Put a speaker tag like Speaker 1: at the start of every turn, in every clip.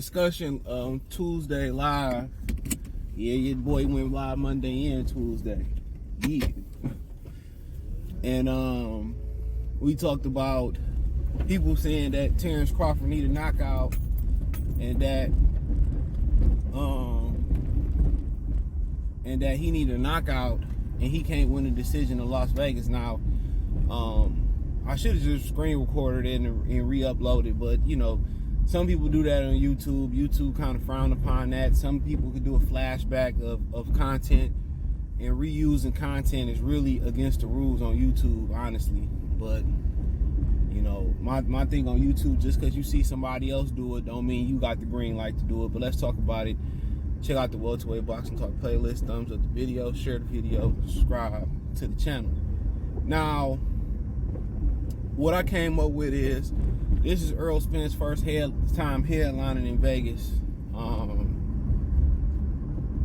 Speaker 1: discussion Tuesday live. Yeah, your boy went live Monday and Tuesday. Yeah. And we talked about people saying that Terence Crawford need a knockout and that he need a knockout and he can't win a decision in Las Vegas. Now, I should have just screen recorded it and re-uploaded, but you know, some people do that on YouTube. YouTube kind of frown upon that. Some people could do a flashback of content, and reusing content is really against the rules on YouTube, honestly. But you know, my thing on YouTube, just because you see somebody else do it don't mean you got the green light to do it. But let's talk about it. Check out the Welterweight Boxing Talk playlist, thumbs up the video, share the video, subscribe to the channel. Now, what I came up with is, this is Errol Spence's first time headlining in Vegas.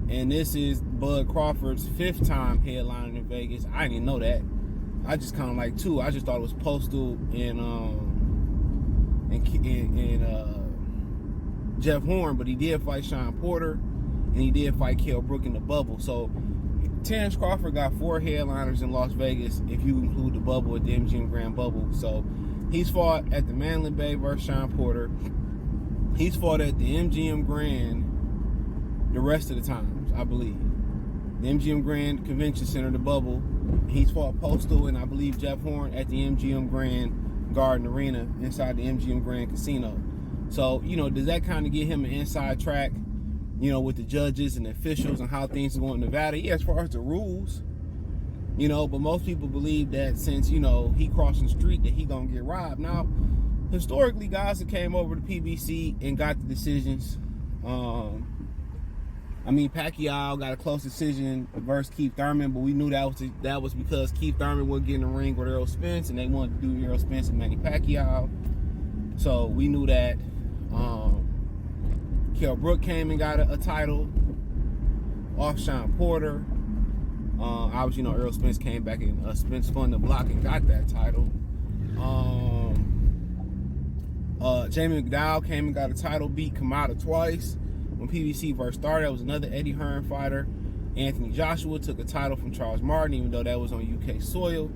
Speaker 1: And this is Bud Crawford's 5th time headlining in Vegas. I didn't even know that. I just kind of like two. I just thought it was Postal and Jeff Horn, but he did fight Sean Porter and he did fight Kell Brook in the bubble. So Terence Crawford got 4 headliners in Las Vegas if you include the bubble at the MGM Grand Bubble. So he's fought at the Mandalay Bay versus Sean Porter. He's fought at the MGM Grand the rest of the times, I believe. The MGM Grand Convention Center, the bubble. He's fought Postal and I believe Jeff Horn at the MGM Grand Garden Arena inside the MGM Grand Casino. So, you know, does that kind of give him an inside track, you know, with the judges and the officials and how things are going in Nevada? Yeah, as far as the rules, you know, but most people believe that since, you know, he crossing the street that he gonna get robbed. Now, historically, guys that came over to PBC and got the decisions, I mean, Pacquiao got a close decision versus Keith Thurman, but we knew that was because Keith Thurman wouldn't get in the ring with Errol Spence, and they wanted to do Errol Spence and Manny Pacquiao. So we knew that. Kell Brook came and got a title off Sean Porter. Obviously, you know, Errol Spence came back and Spence spun the block and got that title. Jamie McDowell came and got a title, beat Kamada twice. When PBC first started, that was another Eddie Hearn fighter. Anthony Joshua took a title from Charles Martin, even though that was on UK soil.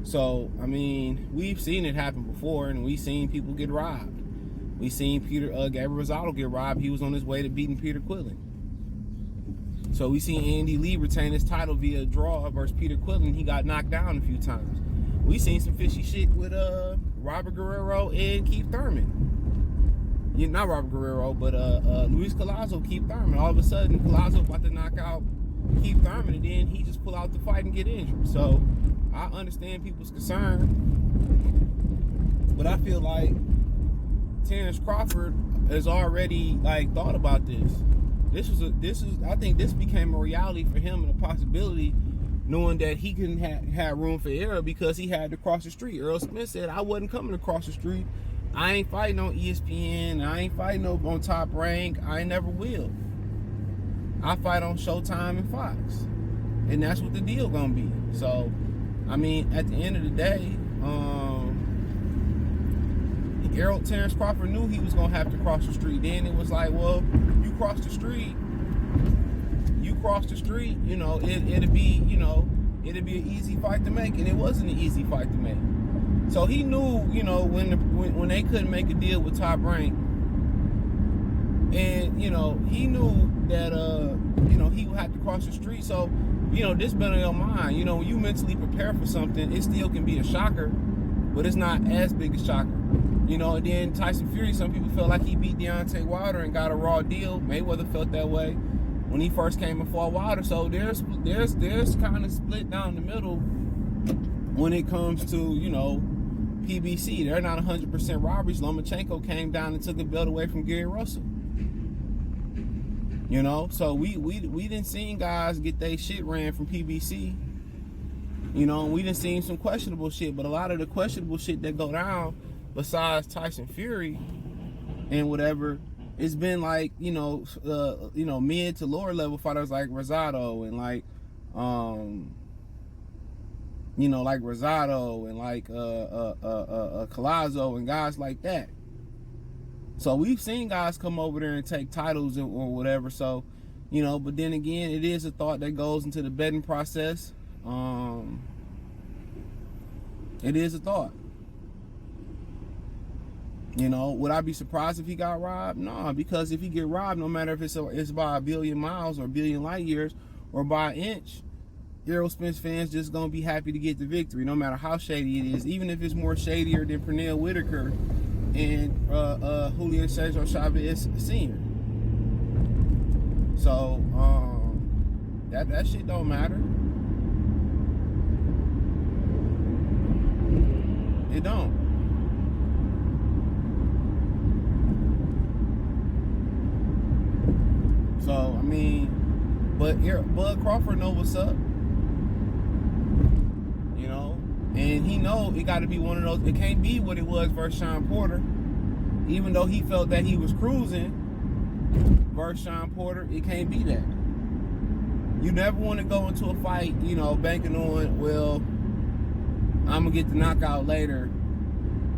Speaker 1: So, I mean, we've seen it happen before, and we've seen people get robbed. We've seen Gabriel Rosado get robbed. He was on his way to beating Peter Quillen. So we seen Andy Lee retain his title via a draw versus Peter Quillen. He got knocked down a few times. We seen some fishy shit with Robert Guerrero and Keith Thurman. Yeah, not Robert Guerrero, but Luis Collazo, Keith Thurman. All of a sudden, Collazo about to knock out Keith Thurman, and then he just pull out the fight and get injured. So I understand people's concern, but I feel like Terence Crawford has already like thought about this. I think this became a reality for him and a possibility, knowing that he couldn't have room for error because he had to cross the street. Errol Spence said, I wasn't coming across the street. I ain't fighting on ESPN. I ain't fighting on Top Rank. I never will. I fight on Showtime and Fox. And that's what the deal gonna be. So, I mean, at the end of the day, Terence Crawford knew he was gonna have to cross the street. Then it was like, well, you cross the street, you know, it'd be an easy fight to make, and it wasn't an easy fight to make. So he knew, you know, when they couldn't make a deal with Top Rank, and you know, he knew that you know, he would have to cross the street. So, you know, this been on your mind. You know, when you mentally prepare for something, it still can be a shocker, but it's not as big a shocker. You know, and then Tyson Fury, some people felt like he beat Deontay Wilder and got a raw deal. Mayweather felt that way when he first came and fought Wilder. So there's kind of split down the middle when it comes to, you know, PBC. They're not 100% robberies. Lomachenko came down and took the belt away from Gary Russell. You know, so we didn't see guys get their shit ran from PBC. You know, we didn't see some questionable shit, but a lot of the questionable shit that go down, besides Tyson Fury and whatever, it's been like, you know, mid to lower level fighters like Rosado and like, you know, like Rosado and like Collazo and guys like that. So we've seen guys come over there and take titles or whatever. So, you know, but then again, it is a thought that goes into the betting process. It is a thought. You know, would I be surprised if he got robbed? No, because if he get robbed, no matter if it's by a billion miles or a billion light years or by an inch, Errol Spence fans just gonna be happy to get the victory, no matter how shady it is, even if it's more shadier than Pernell Whitaker and Julian Cesar Chavez Sr. So that shit don't matter. It don't. So I mean, but Bud Crawford know what's up. You know, and he know it got to be one of those. It can't be what it was versus Sean Porter. Even though he felt that he was cruising versus Sean Porter, it can't be that. You never want to go into a fight, you know, banking on, well, I'm gonna get the knockout later.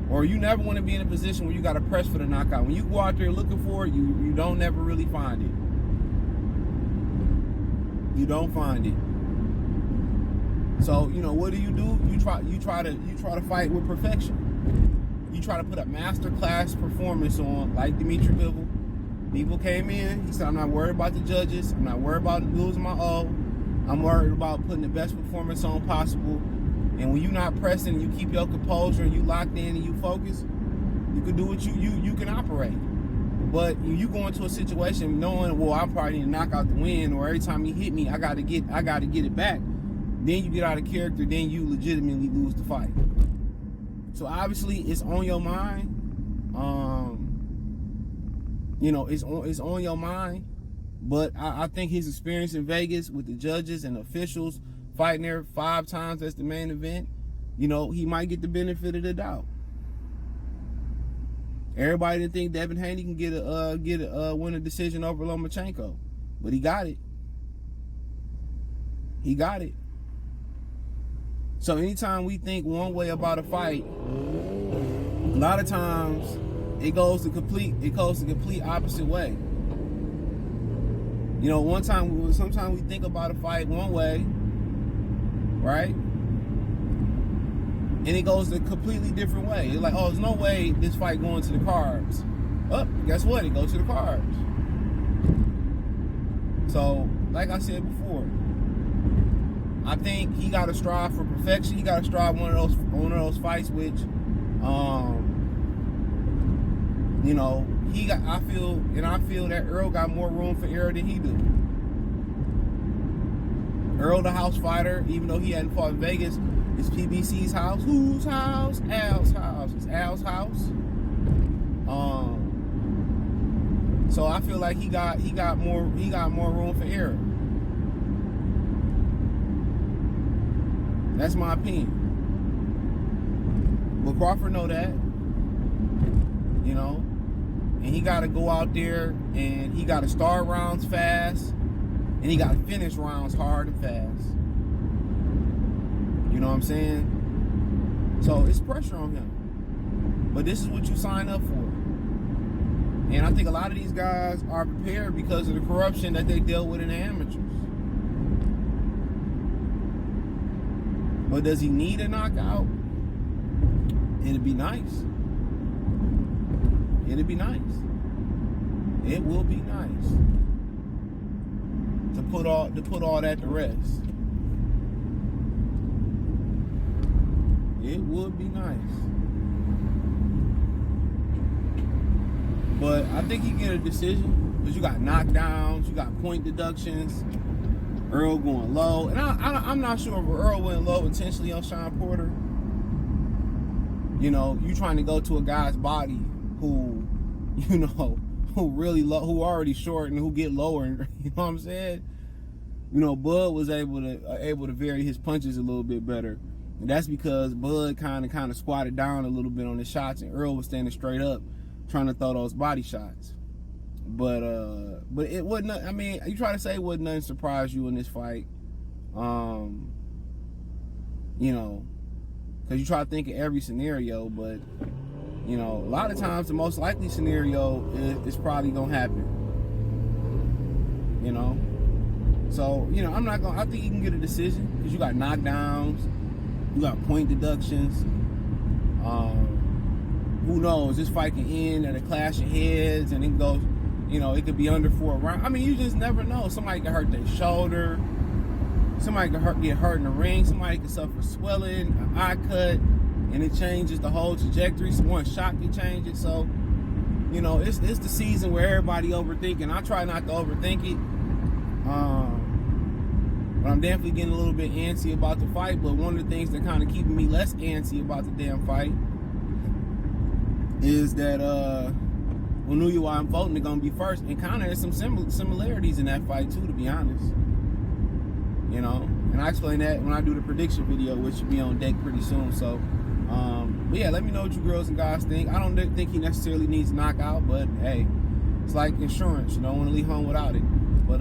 Speaker 1: Or you never want to be in a position where you got to press for the knockout. When you go out there looking for it, you don't never really find it. You don't find it. So, you know, what do? You try to fight with perfection. You try to put a masterclass performance on, like Dimitri Bivol. Bivol came in, he said, I'm not worried about the judges, I'm not worried about losing my O. I'm worried about putting the best performance on possible. And when you're not pressing, you keep your composure and you locked in and you focus, you can do what you can operate. But you go into a situation knowing, well, I'm probably need to knock out the win, or every time he hit me, I gotta get it back. Then you get out of character, then you legitimately lose the fight. So obviously it's on your mind. You know, it's on your mind. But I think his experience in Vegas with the judges and officials fighting there 5 times as the main event, you know, he might get the benefit of the doubt. Everybody didn't think Devin Haney can win a decision over Lomachenko, but he got it. He got it. So anytime we think one way about a fight, a lot of times it goes the complete opposite way. You know, sometimes we think about a fight one way, right? And it goes a completely different way. It's like, oh, there's no way this fight going to the cards. Oh, guess what? It goes to the cards. So, like I said before, I think he got to strive for perfection. He got to strive one of those fights, which, you know, I feel that Errol got more room for error than he do. Errol, the house fighter, even though he hadn't fought in Vegas, it's PBC's house. Whose house? Al's house. It's Al's house. So I feel like he got more room for error. That's my opinion. But Crawford know that, you know, and he got to go out there and he got to start rounds fast, and he got to finish rounds hard and fast. You know what I'm saying? So it's pressure on him. But this is what you sign up for. And I think a lot of these guys are prepared because of the corruption that they dealt with in the amateurs. But does he need a knockout? It'd be nice. It'd be nice. It will be nice to put all that to rest. It would be nice. But I think you get a decision because you got knockdowns, you got point deductions, Errol going low. And I'm not sure if Errol went low intentionally on Sean Porter. You know, you trying to go to a guy's body who, you know, who really low, who already short and who get lower. You know what I'm saying? You know, Bud was able to vary his punches a little bit better. And that's because Bud kind of squatted down a little bit on his shots, and Errol was standing straight up trying to throw those body shots. But it wasn't, I mean, you try to say it wasn't nothing surprise you in this fight. You know, because you try to think of every scenario, but, You know, a lot of times the most likely scenario is probably gonna happen. You know, so you know I think you can get a decision because you got knockdowns, you got point deductions. Who knows? This fight can end at a clash of heads, and it goes. You know, it could be under 4 rounds. I mean, you just never know. Somebody can hurt their shoulder. Somebody can get hurt in the ring. Somebody can suffer swelling, an eye cut, and it changes the whole trajectory. So one shot can change it. So, you know, it's the season where everybody overthinking. I try not to overthink it. But I'm definitely getting a little bit antsy about the fight. But one of the things that kind of keeping me less antsy about the damn fight is that who knew you why I'm voting they're gonna be first, and kind of there's some similarities in that fight too, to be honest. You know, and I explain that when I do the prediction video, which should be on deck pretty soon. So, but yeah, let me know what you girls and guys think. I don't think he necessarily needs a knockout, but hey, it's like insurance. You don't want to leave home without it. But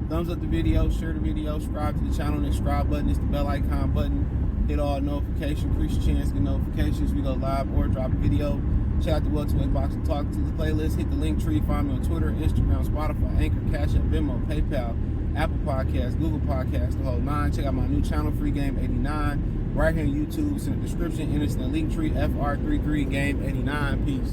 Speaker 1: thumbs up the video, share the video, subscribe to the channel. The subscribe button is the bell icon button. Hit all notifications, increase your chance to get notifications. We go live or drop a video. Check out the welterweight boxing talk to the playlist. Hit the link tree. Find me on Twitter, Instagram, Spotify, Anchor, Cash App, Venmo, PayPal, Apple Podcasts, Google Podcasts, the whole 9. Check out my new channel, Free Game 89, right here on YouTube. It's in the description. And it's in the link tree, FR33 Game 89. Peace.